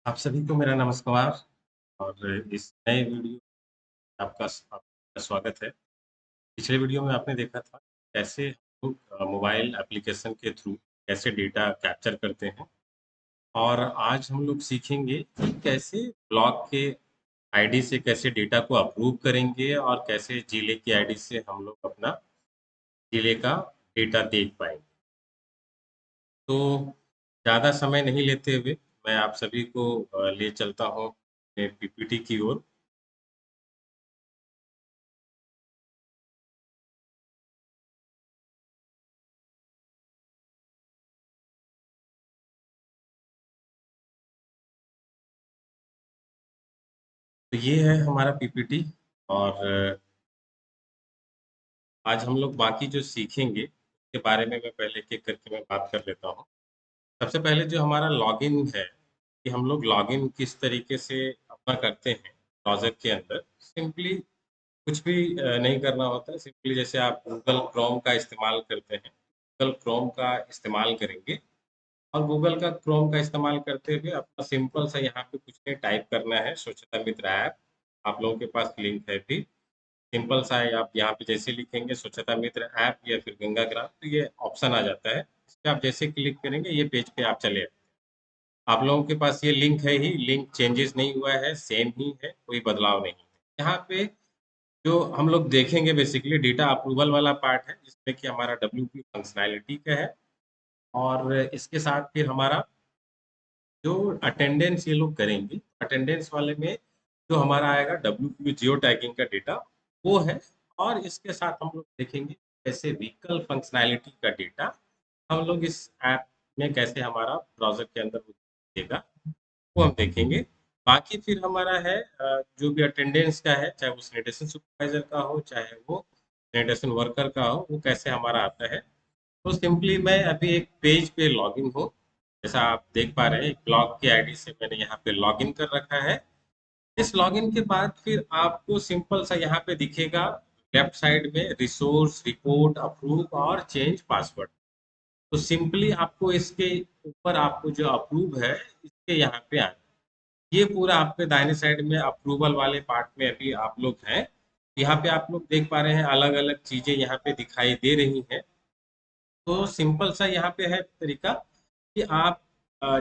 आप सभी को मेरा नमस्कार और इस नए वीडियो में आपका स्वागत है। पिछले वीडियो में आपने देखा था कैसे हम लोग मोबाइल एप्लीकेशन के थ्रू कैसे डेटा कैप्चर करते हैं और आज हम लोग सीखेंगे कि कैसे ब्लॉग के आईडी से कैसे डेटा को अप्रूव करेंगे और कैसे जिले की आईडी से हम लोग अपना जिले का डेटा देख पाएंगे। तो ज़्यादा समय नहीं लेते हुए मैं आप सभी को ले चलता हूँ पीपीटी की ओर। तो ये है हमारा पीपीटी और आज हम लोग बाकी जो सीखेंगे उसके बारे में मैं पहले एक-एक करके मैं बात कर लेता हूँ। सबसे पहले जो हमारा लॉगिन है कि हम लोग लॉगिन किस तरीके से अपना करते हैं ब्राउज़र के अंदर। सिंपली कुछ भी नहीं करना होता है। सिंपली जैसे आप गूगल क्रोम का इस्तेमाल करते हैं, गूगल क्रोम का इस्तेमाल करेंगे और गूगल का क्रोम का इस्तेमाल करते हुए अपना सिंपल सा यहाँ पे कुछ नहीं टाइप करना है स्वच्छता मित्र ऐप। आप लोगों के पास लिंक है भी। सिंपल सा है, आप यहाँ पे जैसे लिखेंगे स्वच्छता मित्र ऐप या फिर गंगा ग्राम तो ये ऑप्शन आ जाता है। इस पे आप जैसे क्लिक करेंगे ये पेज पे आप चले आएंगे। आप लोगों के पास ये लिंक है ही, लिंक चेंजेस नहीं हुआ है, सेम ही है, कोई बदलाव नहीं है। यहाँ पे जो हम लोग देखेंगे बेसिकली डेटा अप्रूवल वाला पार्ट है जिसमें कि हमारा डब्ल्यूपी फंक्शनैलिटी का है और इसके साथ फिर हमारा जो अटेंडेंस ये लोग करेंगे, अटेंडेंस वाले में जो हमारा आएगा डब्ल्यूपी जियो टैगिंग का डेटा वो है और इसके साथ हम लोग देखेंगे कैसे व्हीकल फंक्शनैलिटी का डेटा हम लोग इस ऐप में कैसे हमारा ब्राउज़र के अंदर वो दिखेगा, वो हम देखेंगे। बाकी फिर हमारा है जो भी अटेंडेंस का है, चाहे वो सैनिटेशन सुपरवाइज़र का हो, चाहे वो सैनिटेशन वर्कर का हो, वो कैसे हमारा आता है। तो सिंपली मैं अभी एक पेज पे लॉगिन हूँ। जैसा आप देख पा रहे हैं एक ब्लॉग की आईडी से मैंने यहाँ पे लॉगिन कर रखा है। इस लॉगिन के बाद फिर आपको सिंपल सा यहाँ पे दिखेगा लेफ्ट साइड में रिसोर्स, रिपोर्ट, अप्रूव और चेंज पासवर्ड। तो सिंपली आपको इसके ऊपर आपको जो अप्रूव है इसके यहाँ पे आना। ये पूरा आपके दाहिने साइड में अप्रूवल वाले पार्ट में अभी आप लोग हैं। यहाँ पे आप लोग देख पा रहे हैं अलग-अलग चीजें यहाँ पे दिखाई दे रही हैं। तो सिंपल सा यहाँ पे है तरीका कि आप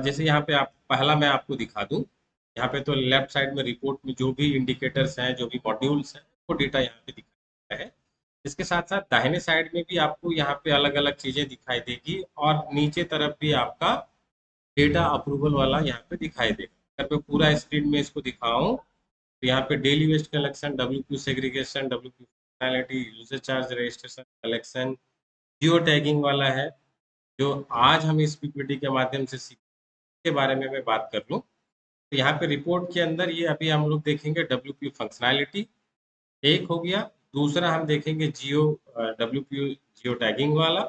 जैसे यहाँ पे आप पहला मैं आपको दिखा दूं। यहाँ पे तो लेफ्ट साइड में रिपोर्ट में जो भी इंडिकेटर्स हैं, जो भी मॉड्यूल्स हैं, वो डेटा यहाँ पे दिखाया है। इसके साथ साथ दाहिने साइड में भी आपको यहाँ पे अलग-अलग चीजें दिखाई देगी और नीचे तरफ भी आपका डेटा अप्रूवल वाला यहाँ पे दिखाई देगा। अगर मैं पूरा स्क्रीन में इसको दिखाऊं तो यहाँ पे daily waste collection, W segregation, W functionality, user charge registration collection, geo tagging वाला है। जो आज हम इस पीपीटी के माध्यम से सीख के बारे में मैं बात कर लूँ, तो यहाँ पे रिपोर्ट के अंदर ये अभी हम लोग देखेंगे डब्ल्यूपी फंक्शनैलिटी एक हो गया। दूसरा हम देखेंगे जियो डब्ल्यूपी जियो टैगिंग वाला।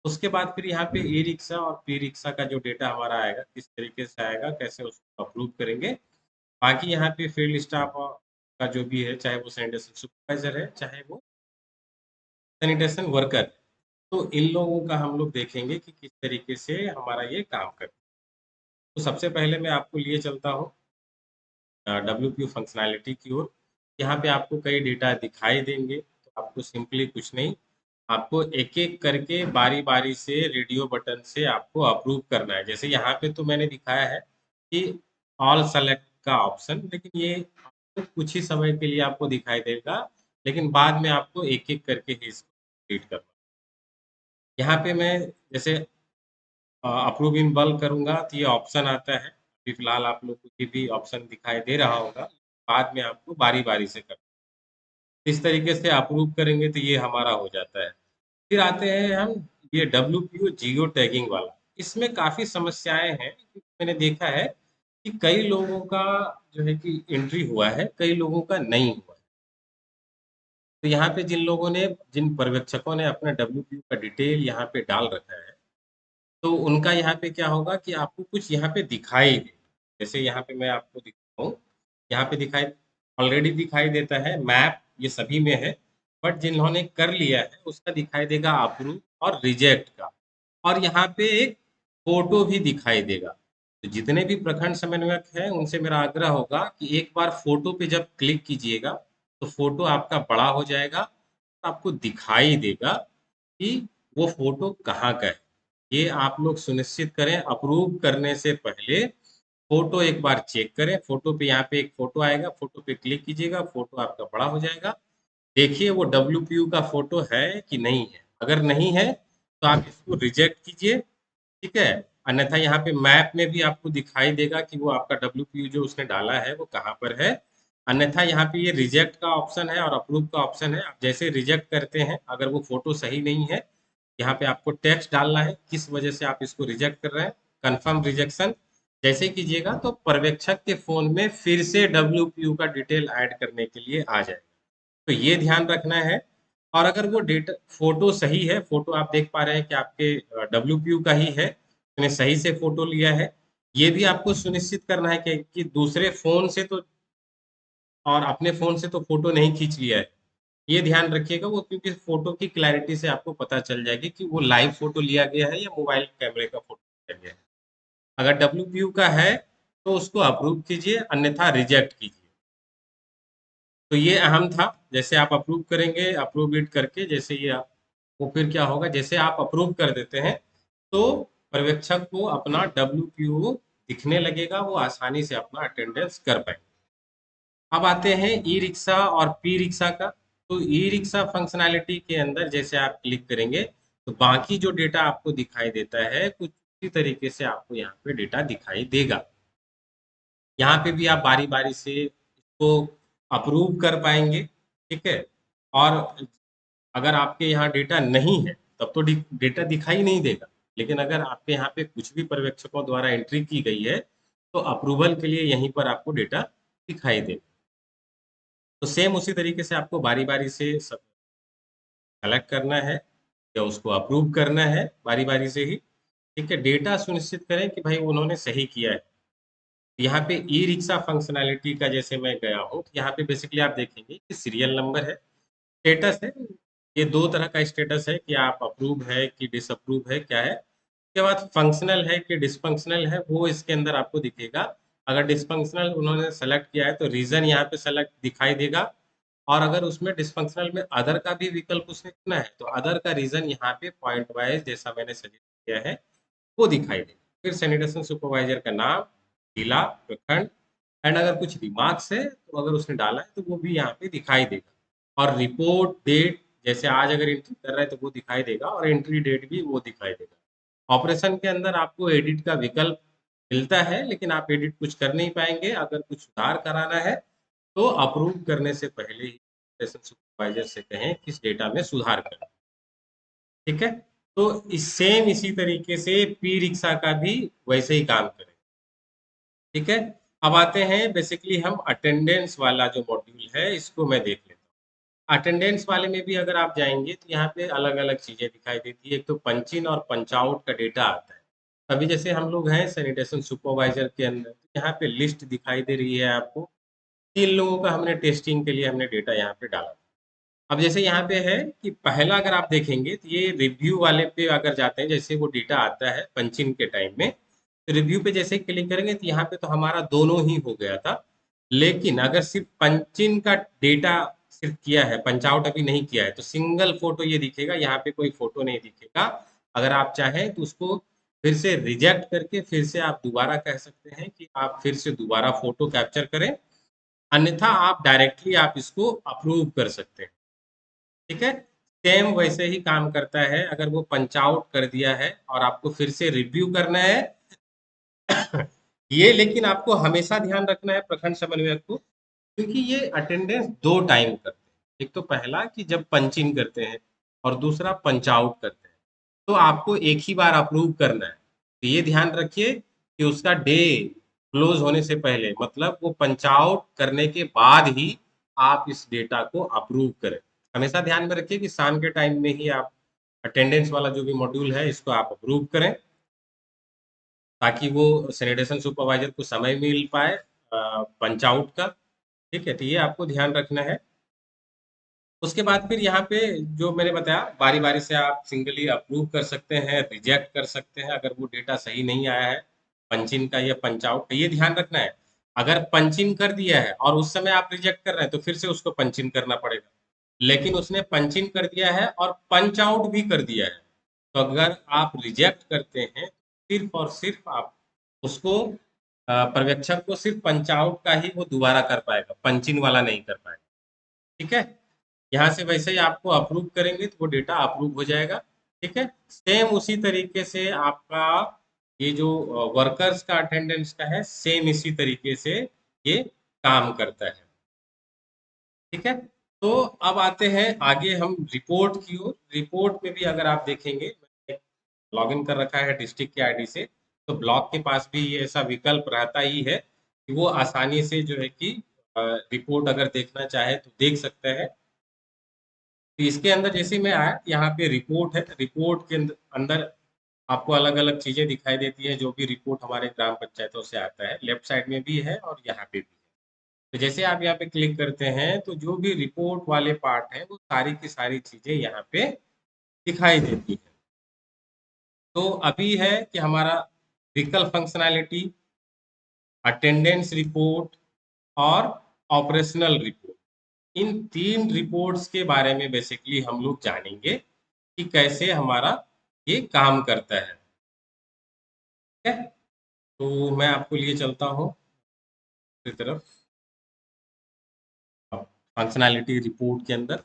उसके बाद फिर यहाँ पे ई रिक्शा और पी रिक्शा का जो डेटा हमारा आएगा किस तरीके से आएगा, कैसे उसको अप्रूव करेंगे। बाकी यहाँ पे फील्ड स्टाफ का जो भी है, चाहे वो सैनिटेशन सुपरवाइजर है, चाहे वो सैनिटेशन वर्कर है। तो इन लोगों का हम लोग देखेंगे कि किस तरीके से हमारा ये काम करता है। तो सबसे पहले मैं आपको लिए चलता हूँ डब्ल्यूपी फंक्शनैलिटी की ओर। यहाँ पे आपको कई डेटा दिखाई देंगे, तो आपको सिंपली कुछ नहीं, आपको एक-एक करके बारी-बारी से रेडियो बटन से आपको अप्रूव करना है। जैसे यहाँ पे तो मैंने दिखाया है कि ऑल सेलेक्ट का ऑप्शन, लेकिन ये आपको कुछ ही समय के लिए आपको दिखाई देगा, लेकिन बाद में आपको एक-एक करके ही इसको कंप्लीट करना है। यहाँ पे मैं जैसे अप्रूव इन बल्क करूँगा तो ये ऑप्शन आता है। अभी फ़िलहाल आप लोग को ये भी ऑप्शन दिखाई दे रहा होगा। बाद में आपको बारी-बारी से करना है। इस तरीके से अप्रूव करेंगे तो ये हमारा हो जाता है। फिर आते हैं हम ये डब्ल्यूपीओ जियो टैगिंग वाला। इसमें काफ़ी समस्याएँ हैं क्योंकि मैंने देखा है कि कई लोगों का जो है कि एंट्री हुआ है, कई लोगों का नहीं हुआ है। तो यहाँ पे जिन पर्यवेक्षकों ने अपना डब्ल्यूपीओ का डिटेल यहाँ पे डाल रखा है, तो उनका यहाँ पे क्या होगा कि आपको कुछ यहाँ पे दिखाई दे। जैसे यहाँ पे मैं आपको दिखाऊँ, यहाँ पे दिखाई ऑलरेडी दिखाई देता है, मैप ये सभी में है, बट जिन्होंने कर लिया है उसका दिखाई देगा अप्रूव और रिजेक्ट का। और यहाँ पे एक फ़ोटो भी दिखाई देगा। तो जितने भी प्रखंड समन्वयक हैं उनसे मेरा आग्रह होगा कि एक बार फोटो पे जब क्लिक कीजिएगा तो फोटो आपका बड़ा हो जाएगा, आपको दिखाई देगा कि वो फोटो कहाँ का है। ये आप लोग सुनिश्चित करें, अप्रूव करने से पहले फोटो एक बार चेक करें। फोटो पे यहाँ पे एक फोटो आएगा, फोटो पे क्लिक कीजिएगा, फोटो आपका बड़ा हो जाएगा। देखिए वो WPU का फोटो है कि नहीं है। अगर नहीं है तो आप इसको रिजेक्ट कीजिए, ठीक है। अन्यथा यहाँ पे मैप में भी आपको दिखाई देगा कि वो आपका WPU जो उसने डाला है वो कहाँ पर है। अन्यथा यहाँ पे ये रिजेक्ट का ऑप्शन है और अप्रूव का ऑप्शन है। आप जैसे रिजेक्ट करते हैं, अगर वो फोटो सही नहीं है, यहाँ पे आपको टेक्स्ट डालना है किस वजह से आप इसको रिजेक्ट कर रहे हैं, कंफर्म रिजेक्शन जैसे ही कीजिएगा तो पर्यवेक्षक के फोन में फिर से WPU का डिटेल ऐड करने के लिए आ जाएगा। तो ये ध्यान रखना है। और अगर वो डेटा फोटो सही है, फोटो आप देख पा रहे हैं कि आपके WPU का ही है, उसने सही से फोटो लिया है, ये भी आपको सुनिश्चित करना है कि दूसरे फोन से तो और अपने फोन से तो फोटो नहीं खींच लिया है। ये ध्यान रखिएगा वो, क्योंकि फोटो की क्लैरिटी से आपको पता चल जाएगी कि वो लाइव फोटो लिया गया है या मोबाइल कैमरे का फोटो लिया गया है। अगर WPU का है तो उसको अप्रूव कीजिए, अन्यथा रिजेक्ट कीजिए। तो ये अहम था। जैसे आप अप्रूव करेंगे, अप्रूव इट करके जैसे ये वो फिर क्या होगा, जैसे आप अप्रूव कर देते हैं तो पर्यवेक्षक को अपना WPU दिखने लगेगा, वो आसानी से अपना अटेंडेंस कर पाएंगे। अब आते हैं ई रिक्शा और पी रिक्शा का। तो ई रिक्शा फंक्शनैलिटी के अंदर जैसे आप क्लिक करेंगे तो बाकी जो डेटा आपको दिखाई देता है कुछ इसी तरीके से आपको यहाँ पे डेटा दिखाई देगा। यहाँ पे भी आप बारी बारी से इसको अप्रूव कर पाएंगे, ठीक है। और अगर आपके यहाँ डेटा नहीं है तब तो डेटा दिखाई नहीं देगा, लेकिन अगर आपके यहाँ पे कुछ भी पर्यवेक्षकों द्वारा एंट्री की गई है तो अप्रूवल के लिए यहीं पर आपको डेटा दिखाई देगा। तो सेम उसी तरीके से आपको बारी बारी से सेलेक्ट करना है या उसको अप्रूव करना है बारी बारी से ही, ठीक है। डेटा सुनिश्चित करें कि भाई उन्होंने सही किया है। यहाँ पे ई रिक्शा फंक्शनैलिटी का जैसे मैं गया हूँ, यहाँ पे बेसिकली आप देखेंगे कि सीरियल नंबर है, स्टेटस है। ये दो तरह का स्टेटस है कि आप अप्रूव है कि डिसअप्रूव है, क्या है। उसके बाद फंक्शनल है कि डिसफंक्शनल है, वो इसके अंदर आपको दिखेगा। अगर डिसफंक्शनल उन्होंने सेलेक्ट किया है तो रीजन यहाँ पे सेलेक्ट दिखाई देगा। और अगर उसमें डिसफंक्शनल में अदर का भी विकल्प उसने चुना है तो अदर का रीजन यहाँ पे पॉइंट वाइज जैसा मैंने सजेस्ट किया है वो दिखाई देगा। फिर सैनिटेशन सुपरवाइजर का नाम, जिला, प्रखंड, एंड अगर कुछ रिमार्क्स है तो अगर उसने डाला है तो वो भी यहाँ पे दिखाई देगा। और रिपोर्ट डेट, जैसे आज अगर एंट्री कर रहा है तो वो दिखाई देगा और एंट्री डेट भी वो दिखाई देगा। ऑपरेशन के अंदर आपको एडिट का विकल्प मिलता है, लेकिन आप एडिट कुछ कर नहीं पाएंगे। अगर कुछ सुधार कराना है तो अप्रूव करने से पहले ही सेशन सुपरवाइजर से कहें किस डेटा में सुधार करें, ठीक है। तो इस सेम इसी तरीके से पी रिक्शा का भी वैसे ही काम करें, ठीक है। अब आते हैं बेसिकली हम अटेंडेंस वाला जो मॉड्यूल है इसको मैं देख लेता हूँ। अटेंडेंस वाले में भी अगर आप जाएंगे तो यहाँ पे अलग अलग चीजें दिखाई देती है। एक तो पंच इन और पंच आउट का डेटा आता है। अभी जैसे हम लोग हैं सैनिटेशन सुपरवाइजर के अंदर, यहाँ पे लिस्ट दिखाई दे रही है आपको। 3 लोगों का हमने टेस्टिंग के लिए हमने डेटा यहाँ पे डाला। अब जैसे यहाँ पे है कि पहला अगर आप देखेंगे तो ये रिव्यू वाले पे अगर जाते हैं, जैसे वो डेटा आता है पंचिंग के टाइम में, तो रिव्यू पे जैसे क्लिक करेंगे तो यहाँ पे तो हमारा दोनों ही हो गया था। लेकिन अगर सिर्फ पंचिंग का डेटा सिर्फ किया है, पंच आउट अभी नहीं किया है, तो सिंगल फोटो ये दिखेगा, यहाँ पे कोई फोटो नहीं दिखेगा। अगर आप चाहें तो उसको फिर से रिजेक्ट करके फिर से आप दोबारा कह सकते हैं कि आप फिर से दोबारा फोटो कैप्चर करें, अन्यथा आप डायरेक्टली आप इसको अप्रूव कर सकते हैं, ठीक है। सेम वैसे ही काम करता है। अगर वो पंच आउट कर दिया है और आपको फिर से रिव्यू करना है ये लेकिन आपको हमेशा ध्यान रखना है प्रखंड समन्वयक को, क्योंकि ये अटेंडेंस दो टाइम करते हैं। एक तो पहला कि जब पंच इन करते हैं और दूसरा पंच आउट करते हैं, तो आपको एक ही बार अप्रूव करना है। तो ये ध्यान रखिए कि उसका डे क्लोज होने से पहले, मतलब वो पंच आउट करने के बाद ही आप इस डेटा को अप्रूव करें। हमेशा ध्यान में रखिए कि शाम के टाइम में ही आप अटेंडेंस वाला जो भी मॉड्यूल है इसको आप अप्रूव करें, ताकि वो सैनिटेशन सुपरवाइजर को समय मिल पाए पंच आउट का, ठीक है। तो ये आपको ध्यान रखना है। उसके बाद फिर यहाँ पे जो मैंने बताया बारी बारी से आप सिंगली अप्रूव कर सकते हैं, रिजेक्ट कर सकते हैं अगर वो डेटा सही नहीं आया है। पंच इन का या पंच आउट का, ये ध्यान रखना है। अगर पंच इन कर दिया है और उस समय आप रिजेक्ट कर रहे हैं तो फिर से उसको पंच इन करना पड़ेगा। लेकिन उसने पंच इन कर दिया है और पंच आउट भी कर दिया है, तो अगर आप रिजेक्ट करते हैं सिर्फ और सिर्फ आप उसको पर्यवेक्षक को सिर्फ पंच आउट का ही वो दोबारा कर पाएगा, पंच इन वाला नहीं कर पाएगा। ठीक है। यहाँ से वैसे ही आपको अप्रूव करेंगे तो वो डेटा अप्रूव हो जाएगा। ठीक है। सेम उसी तरीके से आपका ये जो वर्कर्स का अटेंडेंस का है, सेम इसी तरीके से ये काम करता है। ठीक है। तो अब आते हैं आगे हम रिपोर्ट की ओर। रिपोर्ट में भी अगर आप देखेंगे, लॉग इन कर रखा है डिस्ट्रिक्ट के आईडी से, तो ब्लॉक के पास भी ये ऐसा विकल्प रहता ही है कि वो आसानी से जो है कि रिपोर्ट अगर देखना चाहे तो देख सकते हैं। तो इसके अंदर जैसे मैं आया, यहाँ पे रिपोर्ट है। रिपोर्ट के अंदर आपको अलग अलग चीजें दिखाई देती है, जो भी रिपोर्ट हमारे ग्राम पंचायतों से आता है, लेफ्ट साइड में भी है और यहाँ पे भी है। तो जैसे आप यहाँ पे क्लिक करते हैं तो जो भी रिपोर्ट वाले पार्ट है वो सारी की सारी चीजें यहाँ पे दिखाई देती है। तो अभी है कि हमारा व्हीकल फंक्शनैलिटी, अटेंडेंस रिपोर्ट और ऑपरेशनल रिपोर्ट, इन तीन रिपोर्ट्स के बारे में बेसिकली हम लोग जानेंगे कि कैसे हमारा ये काम करता है। ठीक है। तो मैं आपको लिए चलता हूँ दूसरी तरफ, फंक्शनैलिटी रिपोर्ट के अंदर।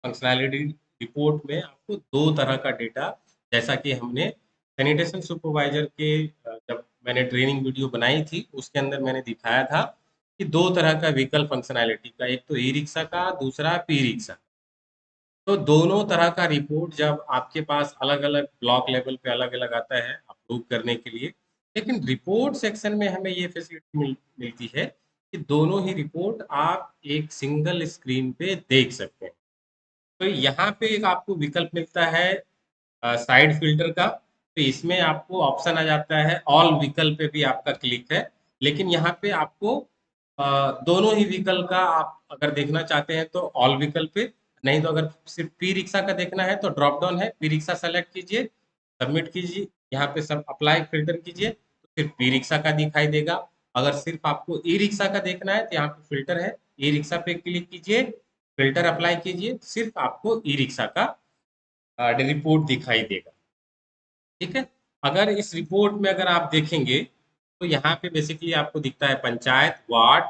फंक्शनैलिटी रिपोर्ट में आपको दो तरह का डेटा, जैसा कि हमने सैनिटेशन सुपरवाइजर के जब मैंने ट्रेनिंग वीडियो बनाई थी उसके अंदर मैंने दिखाया था कि दो तरह का व्हीकल फंक्शनैलिटी का, एक तो ई रिक्शा का, दूसरा पी रिक्शा। तो दोनों तरह का रिपोर्ट जब आपके पास अलग अलग ब्लॉक लेवल पे अलग अलग आता है अप्रूव करने के लिए, लेकिन रिपोर्ट सेक्शन में हमें ये फैसिलिटी मिलती है कि दोनों ही रिपोर्ट आप एक सिंगल स्क्रीन पे देख सकते हैं। तो यहाँ पे एक आपको विकल्प मिलता है साइड फिल्टर का। तो इसमें आपको ऑप्शन आ जाता है ऑल विकल्प पे भी आपका क्लिक है, लेकिन यहाँ पे आपको अ, दोनों ही विकल्प का आप अगर देखना चाहते हैं तो ऑल विकल्प पे, नहीं तो अगर सिर्फ पी रिक्शा का देखना है तो ड्रॉप डाउन है, पी रिक्शा सेलेक्ट कीजिए, सबमिट कीजिए, यहाँ पे सब अप्लाई फिल्टर कीजिए तो सिर्फ पी रिक्शा का दिखाई देगा। अगर सिर्फ आपको ई रिक्शा का देखना है तो यहाँ पे फिल्टर है, ई रिक्शा पे क्लिक कीजिए, फिल्टर अप्लाई कीजिए, सिर्फ आपको ई रिक्शा का रिपोर्ट दिखाई देगा। ठीक है। अगर इस रिपोर्ट में अगर आप देखेंगे तो यहाँ पे बेसिकली आपको दिखता है panchayat, ward,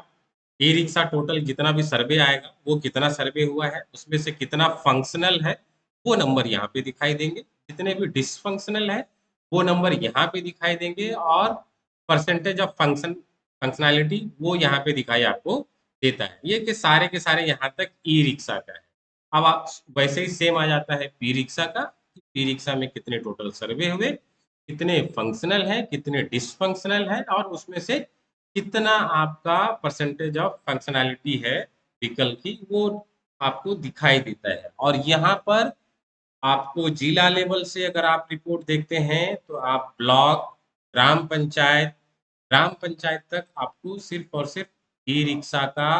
e rickshaw, total जितना भी सर्वे आएगा वो कितना सर्वे हुआ है, उसमें से कितना फंक्शनल है वो नंबर यहाँ पे दिखाई देंगे, जितने भी डिसफंक्शनल है वो नंबर यहाँ पे दिखाई देंगे, और परसेंटेज ऑफ फंक्शनैलिटी वो यहाँ पे दिखाई आपको देता है। ये कि सारे के सारे यहाँ तक ई रिक्शा का है। अब आप वैसे ही सेम आ जाता है पी रिक्शा का, पी रिक्शा में कितने टोटल सर्वे हुए, कितने फंक्शनल है, कितने डिसफंक्शनल है, और उसमें से कितना आपका परसेंटेज ऑफ फंक्शनैलिटी है व्हीकल की वो आपको दिखाई देता है। और यहाँ पर आपको जिला लेवल से अगर आप रिपोर्ट देखते हैं तो आप ब्लॉक, ग्राम पंचायत तक आपको सिर्फ और सिर्फ ई रिक्शा का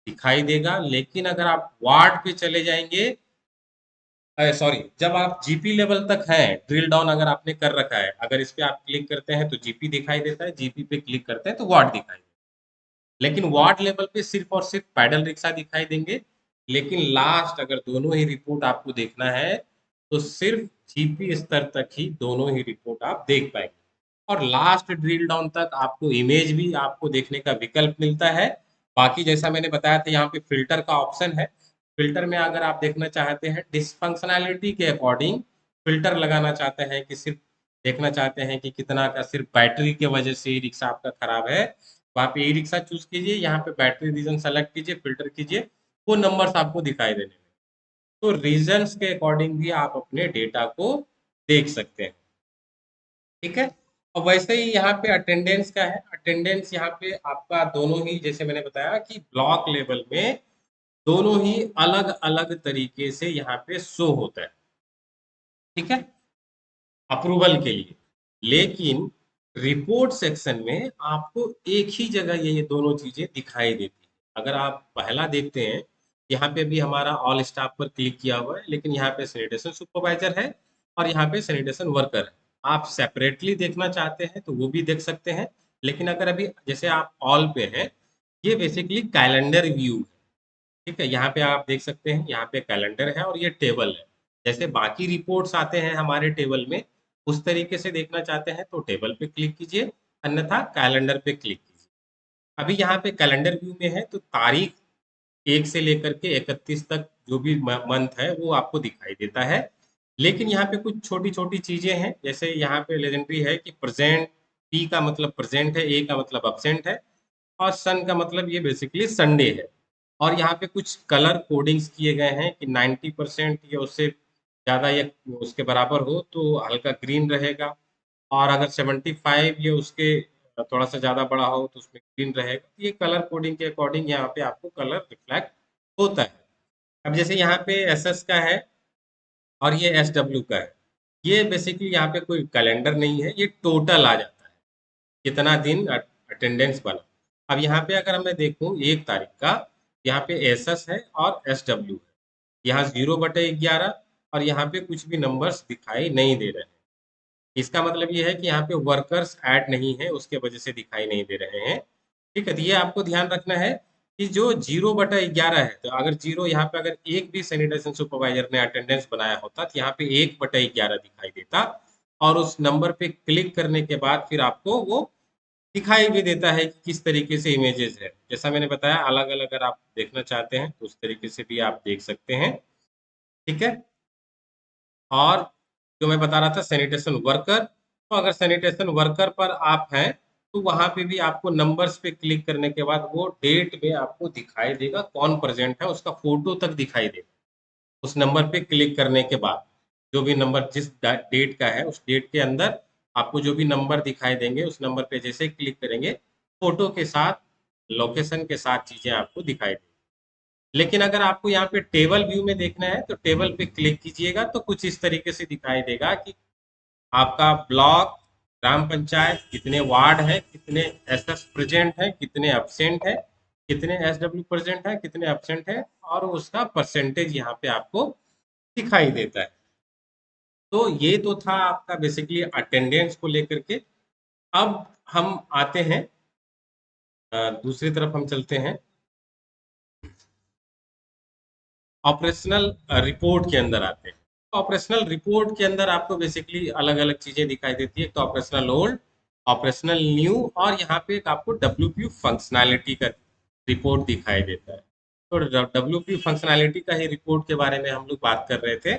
दिखाई देगा। लेकिन अगर आप वार्ड पे चले जाएंगे, सॉरी, जब आप जीपी लेवल तक हैं, ड्रिल डाउन अगर आपने कर रखा है, अगर इस पे आप क्लिक करते हैं तो जीपी दिखाई देता है, जीपी पे क्लिक करते हैं तो वार्ड दिखाई देता है। लेकिन वार्ड लेवल पे सिर्फ और सिर्फ पैडल रिक्शा दिखाई देंगे। लेकिन लास्ट अगर दोनों ही रिपोर्ट आपको देखना है तो सिर्फ जीपी स्तर तक ही दोनों ही रिपोर्ट आप देख पाएंगे। और लास्ट ड्रिल डाउन तक आपको इमेज भी आपको देखने का विकल्प मिलता है। बाकी जैसा मैंने बताया था यहाँ पे फिल्टर का ऑप्शन है, फिल्टर में अगर आप देखना चाहते हैं डिसफंक्शनैलिटी के अकॉर्डिंग फिल्टर लगाना चाहते हैं कि सिर्फ देखना चाहते हैं कि कितना का सिर्फ बैटरी की वजह से ई रिक्शा आपका खराब है, वहाँ पे ई रिक्शा चूज कीजिए, यहाँ पे बैटरी रीजन सेलेक्ट कीजिए, फिल्टर कीजिए, वो नंबर्स आपको दिखाई देने लगे। तो रीजन्स के अकॉर्डिंग भी आप अपने डेटा को देख सकते हैं। ठीक है। और वैसे ही यहाँ पे अटेंडेंस का है। अटेंडेंस यहाँ पे आपका दोनों ही, जैसे मैंने बताया कि ब्लॉक लेवल में दोनों ही अलग अलग तरीके से यहाँ पे शो होता है। ठीक है, अप्रूवल के लिए। लेकिन रिपोर्ट सेक्शन में आपको एक ही जगह ये दोनों चीजें दिखाई देती है। अगर आप पहला देखते हैं, यहाँ पे भी हमारा ऑल स्टाफ पर क्लिक किया हुआ है, लेकिन यहाँ पे सैनिटेशन सुपरवाइजर है और यहाँ पे सैनिटेशन वर्कर है। आप सेपरेटली देखना चाहते हैं तो वो भी देख सकते हैं, लेकिन अगर अभी जैसे आप ऑल पे हैं, ये बेसिकली कैलेंडर व्यू है। ठीक है, यहाँ पे आप देख सकते हैं, यहाँ पे कैलेंडर है और ये टेबल है। जैसे बाकी रिपोर्ट्स आते हैं हमारे टेबल में, उस तरीके से देखना चाहते हैं तो टेबल पे क्लिक कीजिए, अन्यथा कैलेंडर पे क्लिक कीजिए। अभी यहाँ पे कैलेंडर व्यू में है तो तारीख 1 से लेकर के 31 तक जो भी मंथ है वो आपको दिखाई देता है। लेकिन यहाँ पे कुछ छोटी-छोटी चीजें हैं, जैसे यहाँ पे लेजेंडरी है कि प्रेजेंट, पी का मतलब प्रेजेंट है, ए का मतलब अब्सेंट है और सन का मतलब ये बेसिकली संडे है। और यहाँ पे कुछ कलर कोडिंग्स किए गए हैं कि 90% या उससे ज़्यादा या उसके बराबर हो तो हल्का ग्रीन रहेगा, और अगर 75 या उसके थोड़ा सा ज़्यादा बड़ा हो तो उसमें ग्रीन रहेगा। ये कलर कोडिंग के अकॉर्डिंग यहाँ पे आपको कलर रिफ्लेक्ट होता है। अब जैसे यहाँ पे एस एस का है और ये एस डब्ल्यू का है, ये बेसिकली यहाँ पे कोई कैलेंडर नहीं है, ये टोटल आ जाता है कितना दिन अटेंडेंस बना। अब यहाँ पे अगर मैं देखूँ 1 तारीख का, यहाँ पे एस एस है और एस डब्ल्यू है, यहाँ 0/11 और यहाँ पे कुछ भी नंबर्स दिखाई नहीं दे रहे हैं। इसका मतलब ये है कि यहाँ पे वर्कर्स ऐड नहीं है, उसके वजह से दिखाई नहीं दे रहे हैं। ठीक है, तो ये आपको ध्यान रखना है कि जो 0/11 है, तो अगर 0 यहाँ पे अगर एक भी सैनिटेशन सुपरवाइजर ने अटेंडेंस बनाया होता तो यहाँ पे 1/11 दिखाई देता, और उस नंबर पे क्लिक करने के बाद फिर आपको वो दिखाई भी देता है कि किस तरीके से इमेजेस है। जैसा मैंने बताया, अलग-अलग अगर आप देखना चाहते हैं तो उस तरीके से भी आप देख सकते हैं। ठीक है? और जो मैं बता रहा था सैनिटेशन वर्कर, तो अगर सैनिटेशन वर्कर पर आप हैं तो वहां पे भी आपको नंबर्स पे क्लिक करने के बाद वो डेट में आपको दिखाई देगा कौन प्रेजेंट है, उसका फोटो तक दिखाई देगा उस नंबर पे क्लिक करने के बाद। जो भी नंबर जिस डेट का है उस डेट के अंदर आपको जो भी नंबर दिखाई देंगे उस नंबर पे जैसे क्लिक करेंगे, फोटो के साथ, लोकेशन के साथ चीजें आपको दिखाई देंगी। लेकिन अगर आपको यहाँ पे टेबल व्यू में देखना है तो टेबल पे क्लिक कीजिएगा तो कुछ इस तरीके से दिखाई देगा कि आपका ब्लॉक, ग्राम पंचायत, कितने वार्ड है, कितने एसएस प्रेजेंट है, कितने एब्सेंट है, कितने एसडब्ल्यू प्रेजेंट है, कितने एब्सेंट है, और उसका परसेंटेज यहाँ पे आपको दिखाई देता है। तो ये तो था आपका बेसिकली अटेंडेंस को लेकर के। अब हम आते हैं दूसरी तरफ हम चलते हैं ऑपरेशनल रिपोर्ट के अंदर आते हैं। ऑपरेशनल रिपोर्ट के अंदर आपको बेसिकली अलग-अलग चीजें दिखाई देती है। तो ऑपरेशनल ओल्ड, ऑपरेशनल न्यू, और यहाँ पे एक आपको डब्ल्यूपीयू फंक्शनैलिटी का रिपोर्ट दिखाई देता है। तो डब्ल्यूपीयू फंक्शनैलिटी का ही रिपोर्ट के बारे में हम लोग बात कर रहे थे।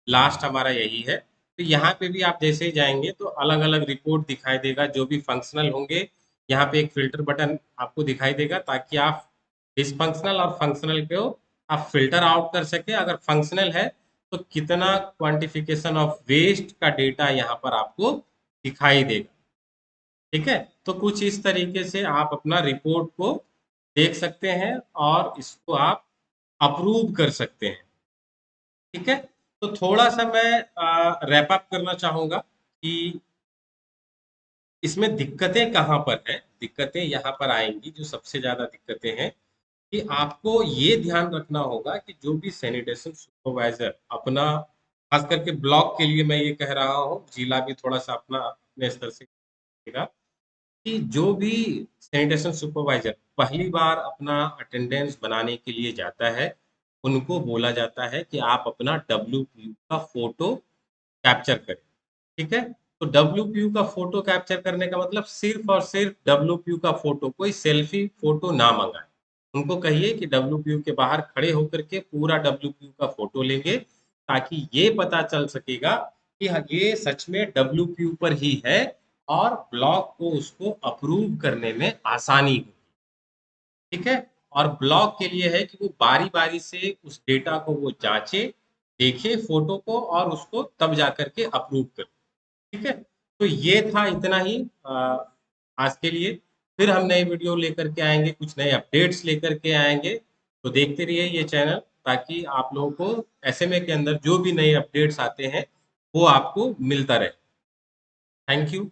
लास्ट हमारा यही है। तो यहाँ पे भी आप जैसे ही जाएंगे तो अलग-अलग रिपोर्ट दिखाई देगा, जो भी फंक्शनल होंगे। यहाँ पे एक फिल्टर बटन आपको दिखाई देगा ताकि आप डिसफंक्शनल और फंक्शनल को आप फिल्टर आउट कर सके। अगर फंक्शनल है तो कितना क्वांटिफिकेशन ऑफ वेस्ट का डेटा यहाँ पर आपको दिखाई देगा। ठीक है, तो कुछ इस तरीके से आप अपना रिपोर्ट को देख सकते हैं और इसको आप अप्रूव कर सकते हैं। ठीक है, तो थोड़ा सा मैं रैप अप करना चाहूंगा कि इसमें दिक्कतें कहाँ पर है। दिक्कतें यहाँ पर आएंगी, जो सबसे ज्यादा दिक्कतें हैं कि आपको ये ध्यान रखना होगा कि जो भी सैनिटेशन सुपरवाइजर अपना, खास करके ब्लॉक के लिए मैं ये कह रहा हूँ, जिला भी थोड़ा सा अपना अपने स्तर से करेगा, कि जो भी सैनिटेशन सुपरवाइजर पहली बार अपना अटेंडेंस बनाने के लिए जाता है, उनको बोला जाता है कि आप अपना डब्ल्यूपीयू का फोटो कैप्चर करें। ठीक है, तो डब्ल्यूपीयू का फोटो कैप्चर करने का मतलब सिर्फ और सिर्फ डब्ल्यूपीयू का फोटो, कोई सेल्फी फोटो ना मंगाए। उनको कहिए कि डब्ल्यूपीयू के बाहर खड़े होकर के पूरा डब्ल्यूपीयू का फोटो लेंगे, ताकि ये पता चल सकेगा कि हाँ, ये सच में डब्ल्यूपीयू पर ही है और ब्लॉक को उसको अप्रूव करने में आसानी हो। ठीक है, और ब्लॉक के लिए है कि वो बारी बारी से उस डेटा को वो जांचे, देखे फोटो को, और उसको तब जाकर के अप्रूव करे। ठीक है, तो ये था इतना ही आज के लिए। फिर हम नए वीडियो लेकर के आएंगे, कुछ नए अपडेट्स लेकर के आएंगे। तो देखते रहिए ये चैनल, ताकि आप लोगों को एसएमए के अंदर जो भी नए अपडेट्स आते हैं वो आपको मिलता रहे। Thank you.